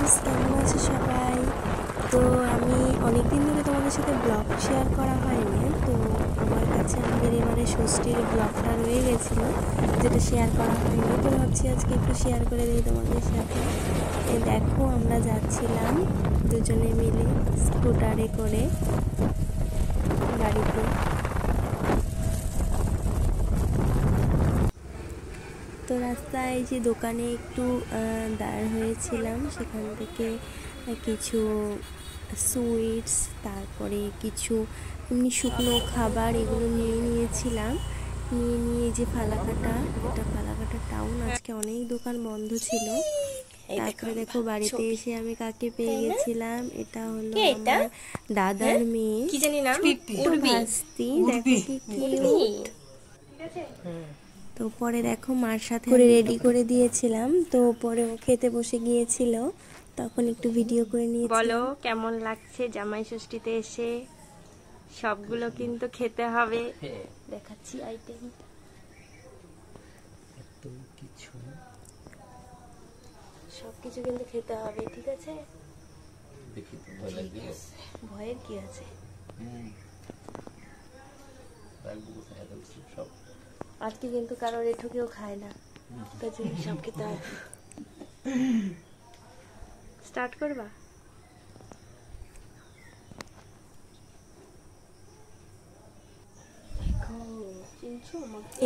Guys, কেমন আছে সবাই? তো আমি অনেকদিন ধরে তোমাদের সাথে ব্লগ শেয়ার করা হয়নি। তো আমার কাছে আমাদের এবারে ষষ্ঠীর ব্লগটা রয়ে গেছিলো, যেটা শেয়ার করা হয়নি। তো ভাবছি আজকে একটু শেয়ার করে দিই তোমাদের সাথে। দেখো, আমরা যাচ্ছিলাম দুজনে মিলে স্কুটারে করে গাড়িতে। তো রাস্তায় যে দোকানে একটু দাঁড় হয়েছিলাম, সেখান থেকে কিছু সুইটস, তারপরে কিছু এমনি শুকনো খাবার এগুলো নিয়েছিলাম। নিয়ে যে ফালাকাটা, এটা ফালাকাটা টাউন, আজকে অনেক দোকান বন্ধ ছিল। তারপরে দেখো, বাড়িতে এসে আমি কাকে পেয়ে গেছিলাম, এটা হলো আমার দাদার মেয়ে, ছোট্ট ভাস্তি। দেখো কি কিউট। তো পরে দেখো, মার সাথে করে রেডি করে দিয়েছিলাম। তো পরে ও খেতে বসে গিয়েছিল, তখন একটু ভিডিও করে নিয়েছি। বলো কেমন লাগছে জামাই ষষ্ঠীতে এসে? সবগুলো কিন্তু খেতে হবে। দেখাচ্ছি আইটেম, সবকিছু কিন্তু খেতে হবে, ঠিক আছে? ভয়ের কি আছে? আজকে কিন্তু কারোর এঠো কেউ খায় না, তার জন্য সব খেতে হবে। স্টার্ট করবা?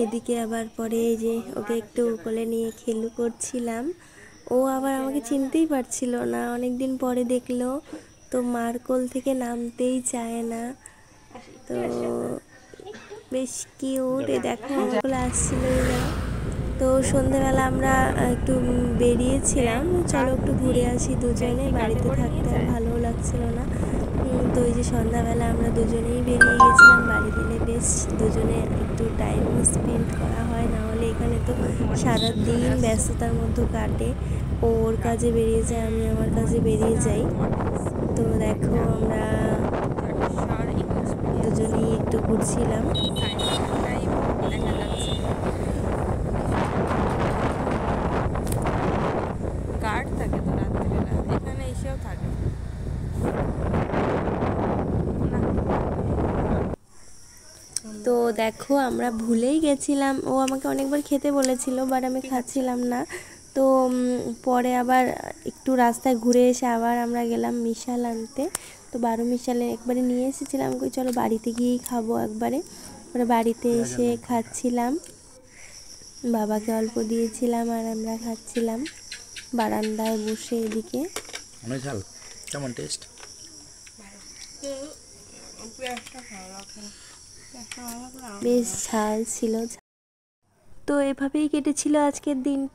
এদিকে আবার পরে এই যে ওকে একটু কোলে নিয়ে খেলু করছিলাম। ও আবার আমাকে চিনতেই পারছিল না, অনেকদিন পরে দেখলো। তো মার কোল থেকে নামতেই চায় না। তো বেশ কিউট। এই দেখো, আমার কোলে আসছিলই না। তো সন্ধেবেলা আমরা একটু বেরিয়েছিলাম, চলো একটু ঘুরে আসি দুজনে, বাড়িতে থাকতে আর ভালোও লাগছিল না। তো এই যে সন্ধ্যাবেলা আমরা দুজনেই বেরিয়ে গেছিলাম। বাড়ি দিলে বেশ দুজনে একটু টাইম স্পেন্ড করা হয়, না হলে এখানে তো সারাদিন ব্যস্ততার মধ্যে কাটে। ও ওর কাজে বেরিয়ে যায়, আমি আমার কাজে বেরিয়ে যাই। তো দেখো, আমরা দুজনেই একটু ঘুরছিলাম। গার্ড থাকে তো রাত্রিবেলা, এখানে এসেও থাকে। তো দেখো, আমরা ভুলেই গেছিলাম, ও আমাকে অনেকবার খেতে বলেছিল, বাট আমি খাচ্ছিলাম না। তো পরে আবার একটু রাস্তায় ঘুরে এসে আবার আমরা গেলাম মিশাল আনতে। তো 12 মিশালে একবারে নিয়ে এসেছিলাম, কই চলো বাড়িতে গিয়েই খাবো একবারে। পরে বাড়িতে এসে খাচ্ছিলাম, বাবাকে অল্প দিয়েছিলাম আর আমরা খাচ্ছিলাম বারান্দায় বসে। এদিকে অনেক ঝাল, কেমন টেস্ট? বেশ ঝাল ছিল। তো এভাবেই কেটেছিল আজকের দিনটি।